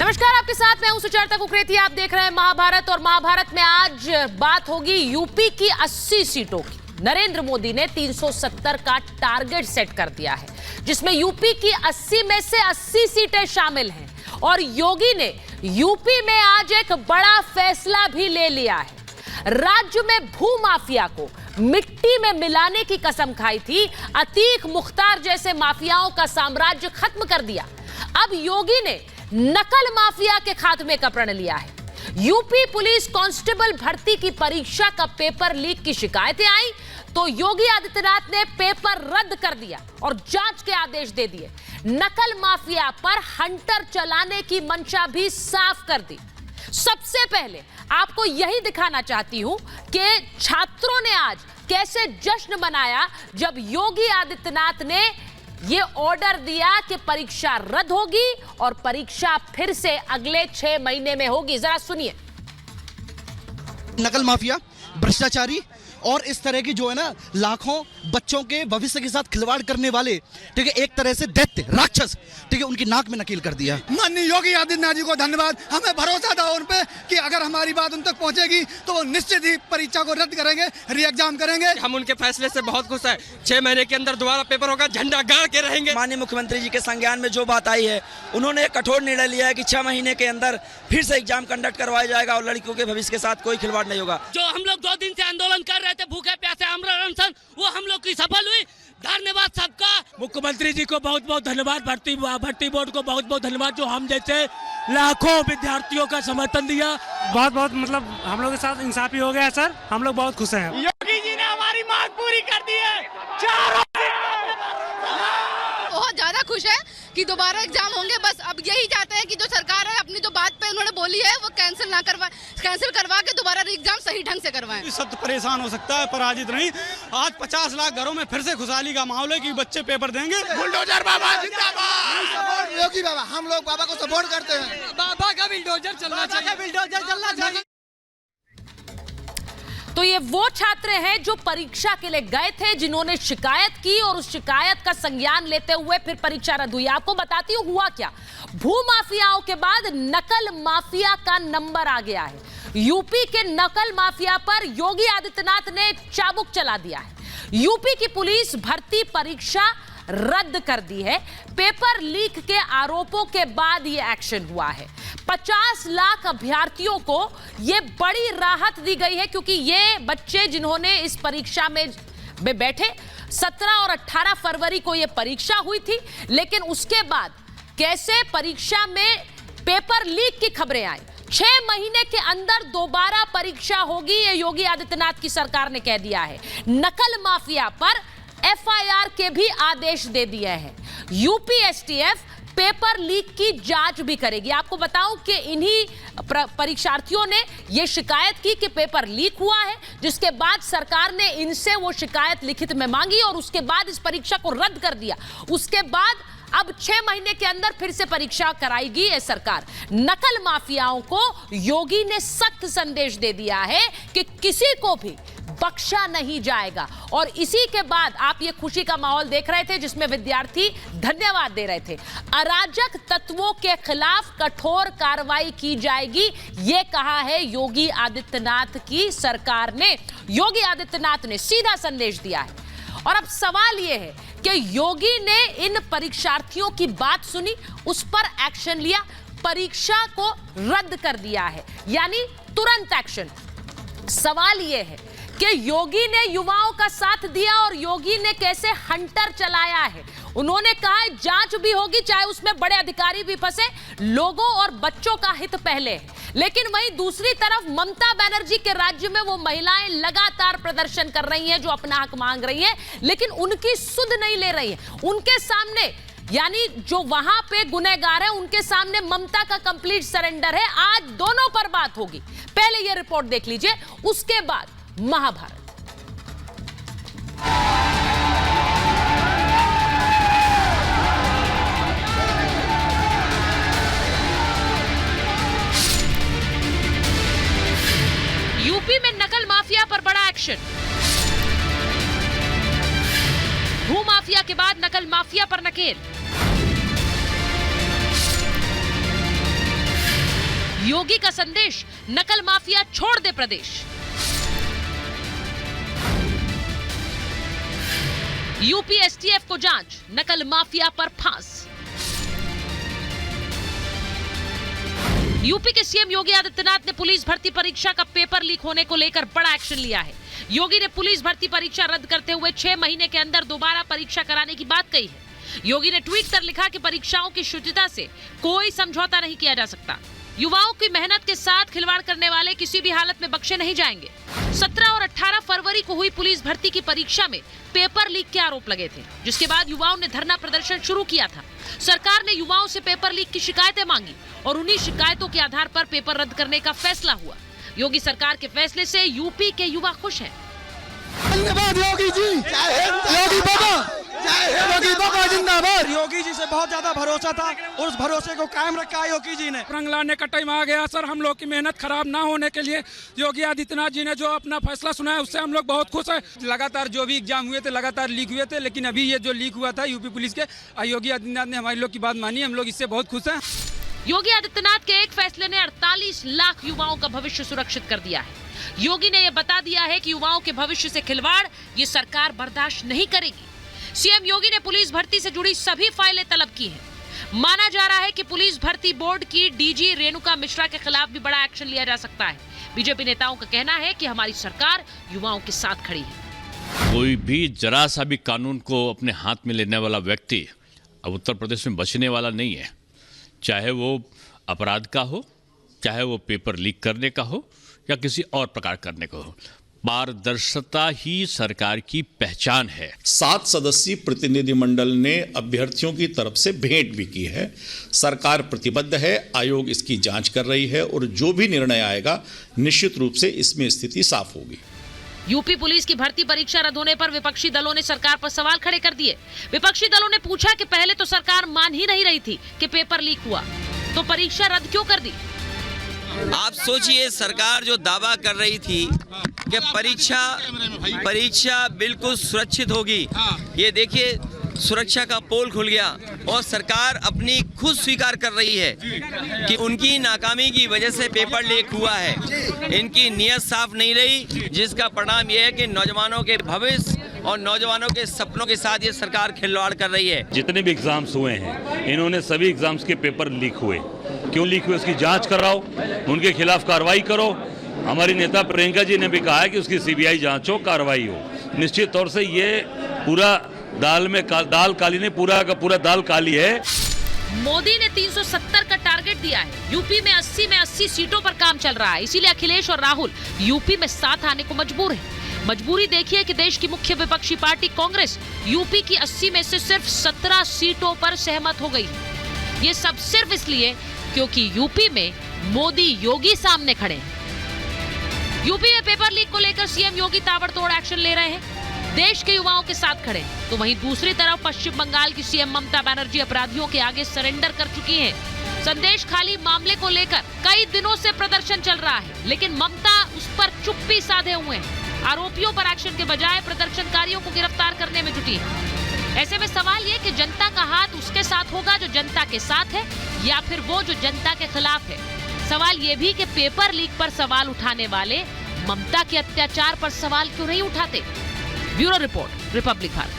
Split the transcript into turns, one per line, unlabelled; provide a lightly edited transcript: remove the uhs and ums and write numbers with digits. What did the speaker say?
नमस्कार, आपके साथ मैं हूं सुचेता कुकरेती। आप देख रहे हैं महाभारत और महाभारत में आज बात होगी यूपी की 80 सीटों की। नरेंद्र मोदी ने 370 का टारगेट सेट कर दिया है, जिसमें यूपी की 80 में से 80 सीटें शामिल हैं। और योगी ने यूपी में आज एक बड़ा फैसला भी ले लिया है। राज्य में भू माफिया को मिट्टी में मिलाने की कसम खाई थी, अतीक मुख्तार जैसे माफियाओं का साम्राज्य खत्म कर दिया। अब योगी ने नकल माफिया के खात्मे का प्रण लिया है। यूपी पुलिस कांस्टेबल भर्ती की परीक्षा का पेपर लीक की शिकायतें आई तो योगी आदित्यनाथ ने पेपर रद्द कर दिया और जांच के आदेश दे दिए। नकल माफिया पर हंटर चलाने की मंशा भी साफ कर दी। सबसे पहले आपको यही दिखाना चाहती हूं कि छात्रों ने आज कैसे जश्न मनाया जब योगी आदित्यनाथ ने ये ऑर्डर दिया कि परीक्षा रद्द होगी और परीक्षा फिर से अगले 6 महीने में होगी। जरा सुनिए।
नकल माफिया, भ्रष्टाचारी और इस तरह की जो है ना लाखों बच्चों के भविष्य के साथ खिलवाड़ करने वाले, ठीक है, एक तरह से दैत्य राक्षस, ठीक है, उनकी नाक में नकील कर दिया।
माननीय योगी आदित्यनाथ जी को धन्यवाद। हमें भरोसा था उन पे कि अगर हमारी बात उन तक पहुंचेगी तो वो निश्चित ही परीक्षा को रद्द करेंगे, री एग्जाम करेंगे।
हम उनके फैसले से बहुत खुश हैं। 6 महीने के अंदर दोबारा पेपर होगा, झंडा गाड़ के रहेंगे।
माननीय मुख्यमंत्री जी के संज्ञान में जो बात आई है, उन्होंने एक कठोर निर्णय लिया है कि 6 महीने के अंदर फिर से एग्जाम कंडक्ट करवाया जाएगा और लड़कियों के भविष्य के साथ कोई खिलवाड़ नहीं होगा।
जो हम लोग 2 दिन से आंदोलन कर रहे थे, भूखे प्यासे आमरण अनशन, वो हम लोग की सफल हुई। धन्यवाद सबका।
मुख्यमंत्री जी को बहुत बहुत धन्यवाद, भर्ती बोर्ड को बहुत बहुत धन्यवाद जो हम जैसे लाखों विद्यार्थियों का समर्थन दिया।
बहुत बहुत मतलब हम लोग के साथ इंसाफी हो गया सर, हम लोग बहुत खुश हैं।
योगी जी ने हमारी मांग पूरी कर दी है।
बहुत ज्यादा खुश है कि दोबारा एग्जाम होंगे। बस अब यही चाहते हैं कि जो सरकार है अपनी जो बात पे उन्होंने बोली है वो कैंसिल करवा के दोबारा एग्जाम सही ढंग से करवाएं।
सब परेशान हो सकता है, पराजित नहीं। आज 50 लाख घरों में फिर से खुशहाली का माहौल है कि बच्चे पेपर देंगे। बुलडोजर बाबा जिंदाबाद। योगी बाबा, हम लोग बाबा को सपोर्ट करते हैं।
बाबा का बुलडोजर चलना चाहिए।
तो ये वो छात्र हैं जो परीक्षा के लिए गए थे, जिन्होंने शिकायत की और उस शिकायत का संज्ञान लेते हुए फिर परीक्षा रद्द हुई। आपको बताती हूं हुआ क्या। भू माफियाओं के बाद नकल माफिया का नंबर आ गया है। यूपी के नकल माफिया पर योगी आदित्यनाथ ने चाबुक चला दिया है। यूपी की पुलिस भर्ती परीक्षा रद्द कर दी है। पेपर लीक के आरोपों के बाद यह एक्शन हुआ है। 50 लाख अभ्यर्थियों को यह बड़ी राहत दी गई है, क्योंकि ये बच्चे जिन्होंने इस परीक्षा में बैठे, 17 और 18 फरवरी को यह परीक्षा हुई थी, लेकिन उसके बाद कैसे परीक्षा में पेपर लीक की खबरें आई। 6 महीने के अंदर दोबारा परीक्षा होगी, यह योगी आदित्यनाथ की सरकार ने कह दिया है। नकल माफिया पर FIR के भी आदेश दे दिए हैं। यूपी STF पेपर लीक की जांच भी करेगी। आपको बताऊं कि इन्हीं परीक्षार्थियों ने यह शिकायत की कि पेपर लीक हुआ है, जिसके बाद सरकार ने इनसे वो शिकायत लिखित में मांगी और उसके बाद इस परीक्षा को रद्द कर दिया। उसके बाद अब 6 महीने के अंदर फिर से परीक्षा कराएगी ये सरकार। नकल माफियाओं को योगी ने सख्त संदेश दे दिया है कि किसी को भी बख्शा नहीं जाएगा। और इसी के बाद आप ये खुशी का माहौल देख रहे थे, जिसमें विद्यार्थी धन्यवाद दे रहे थे। अराजक तत्वों के खिलाफ कठोर कार्रवाई की जाएगी, ये कहा है योगी आदित्यनाथ की सरकार ने। योगी आदित्यनाथ ने सीधा संदेश दिया है। और अब सवाल यह है कि योगी ने इन परीक्षार्थियों की बात सुनी, उस पर एक्शन लिया, परीक्षा को रद्द कर दिया है, यानी तुरंत एक्शन। सवाल यह है कि योगी ने युवाओं का साथ दिया और योगी ने कैसे हंटर चलाया है। उन्होंने कहा जांच भी होगी, चाहे उसमें बड़े अधिकारी भी फंसे, लोगों और बच्चों का हित पहले है। लेकिन वहीं दूसरी तरफ ममता बनर्जी के राज्य में वो महिलाएं लगातार प्रदर्शन कर रही हैं, जो अपना हक मांग रही हैं, लेकिन उनकी सुध नहीं ले रही है। उनके सामने, यानी जो वहां पे गुनहगार है, उनके सामने ममता का कंप्लीट सरेंडर है। आज दोनों पर बात होगी। पहले ये रिपोर्ट देख लीजिए, उसके बाद महाभारत। यूपी में नकल माफिया पर बड़ा एक्शन। भू माफिया के बाद नकल माफिया पर नकेल। योगी का संदेश, नकल माफिया छोड़ दे प्रदेश। यूपी एसटीएफ को जांच, नकल माफिया पर फांस। यूपी के सीएम योगी आदित्यनाथ ने पुलिस भर्ती परीक्षा का पेपर लीक होने को लेकर बड़ा एक्शन लिया है। योगी ने पुलिस भर्ती परीक्षा रद्द करते हुए 6 महीने के अंदर दोबारा परीक्षा कराने की बात कही है। योगी ने ट्वीट कर लिखा कि परीक्षाओं की शुचिता से कोई समझौता नहीं किया जा सकता। युवाओं की मेहनत के साथ खिलवाड़ करने वाले किसी भी हालत में बख्शे नहीं जाएंगे। 17 और 18 फरवरी को हुई पुलिस भर्ती की परीक्षा में पेपर लीक के आरोप लगे थे, जिसके बाद युवाओं ने धरना प्रदर्शन शुरू किया था। सरकार ने युवाओं से पेपर लीक की शिकायतें मांगी और उन्हीं शिकायतों के आधार पर पेपर रद्द करने का फैसला हुआ। योगी सरकार के फैसले से यूपी के युवा खुश हैं।
धन्यवाद योगी जी, योगी बाबा जिंदाबाद। योगी जी से बहुत ज्यादा भरोसा था और उस भरोसे को कायम रखा है योगी जी ने।
रंग लाने का टाइम आ गया सर। हम लोग की मेहनत खराब ना होने के लिए योगी आदित्यनाथ जी ने जो अपना फैसला सुनाया उससे हम लोग बहुत खुश हैं। लगातार जो भी एग्जाम हुए थे लगातार लीक हुए थे, लेकिन अभी ये जो लीक हुआ था यूपी पुलिस के, योगी आदित्यनाथ ने हमारी लोग की बात मानी। हम लोग इससे बहुत खुश हैं।
योगी आदित्यनाथ के एक फैसले ने 48 लाख युवाओं का भविष्य सुरक्षित कर दिया है। योगी ने यह बता दिया है कि युवाओं के भविष्य से खिलवाड़ ये सरकार बर्दाश्त नहीं करेगी। सीएम योगी ने पुलिस भर्ती से जुड़ी सभी फाइलें तलब की हैं। माना जा रहा है कि पुलिस भर्ती बोर्ड की डीजी रेणुका मिश्रा के खिलाफ भी बड़ा एक्शन लिया जा सकता है। बीजेपी नेताओं का कहना है कि हमारी सरकार युवाओं के साथ खड़ी है।
कोई भी जरा सा भी कानून को अपने हाथ में लेने वाला व्यक्ति अब उत्तर प्रदेश में बचने वाला नहीं है। चाहे वो अपराध का हो, चाहे वो पेपर लीक करने का हो या किसी और प्रकार करने का हो, पारदर्शिता ही सरकार की पहचान है।
7 सदस्यीय प्रतिनिधिमंडल ने अभ्यर्थियों की तरफ से भेंट भी की है। सरकार प्रतिबद्ध है, आयोग इसकी जांच कर रही है और जो भी निर्णय आएगा निश्चित रूप से इसमें स्थिति साफ होगी।
यूपी पुलिस की भर्ती परीक्षा रद्द होने पर विपक्षी दलों ने सरकार पर सवाल खड़े कर दिए। विपक्षी दलों ने पूछा कि पहले तो सरकार मान ही नहीं रही थी कि पेपर लीक हुआ, तो परीक्षा रद्द क्यों कर दी?
आप सोचिए, सरकार जो दावा कर रही थी कि परीक्षा बिल्कुल सुरक्षित होगी, ये देखिए सुरक्षा का पोल खुल गया और सरकार अपनी खुद स्वीकार कर रही है कि उनकी नाकामी की वजह से पेपर लीक हुआ है। इनकी नीयत साफ नहीं रही, जिसका परिणाम यह है कि नौजवानों के भविष्य और नौजवानों के सपनों के साथ ये सरकार खिलवाड़ कर रही है।
जितने भी एग्जाम्स हुए हैं, इन्होंने सभी एग्जाम्स के पेपर लीक हुए। क्यों लीक हुए उसकी जांच कराओ, उनके खिलाफ कार्रवाई करो। हमारी नेता प्रियंका जी ने भी कहा है कि उसकी सीबीआई जांच हो, कार्रवाई हो। निश्चित तौर से ये पूरा दाल काली नहीं, पूरा का पूरा दाल काली है।
मोदी ने 370 का टारगेट दिया है। यूपी में 80 सीटों पर काम चल रहा है, इसीलिए अखिलेश और राहुल यूपी में साथ आने को मजबूर हैं। मजबूरी देखिए कि देश की मुख्य विपक्षी पार्टी कांग्रेस यूपी की 80 में से सिर्फ 17 सीटों पर सहमत हो गई। ये सब सिर्फ इसलिए क्योंकि यूपी में मोदी योगी सामने खड़े हैं। यूपी में पेपर लीक को लेकर सीएम योगी ताबड़तोड़ एक्शन ले रहे हैं, देश के युवाओं के साथ खड़े। तो वहीं दूसरी तरफ पश्चिम बंगाल की सीएम ममता बनर्जी अपराधियों के आगे सरेंडर कर चुकी हैं। संदेश खाली मामले को लेकर कई दिनों से प्रदर्शन चल रहा है, लेकिन ममता उस पर चुप्पी साधे हुए हैं। आरोपियों पर एक्शन के बजाय प्रदर्शनकारियों को गिरफ्तार करने में जुटी है। ऐसे में सवाल ये कि जनता का हाथ उसके साथ होगा जो जनता के साथ है, या फिर वो जो जनता के खिलाफ है। सवाल ये भी कि पेपर लीक पर सवाल उठाने वाले ममता के अत्याचार पर सवाल क्यों नहीं उठाते? Bureau report, Republic Bharat.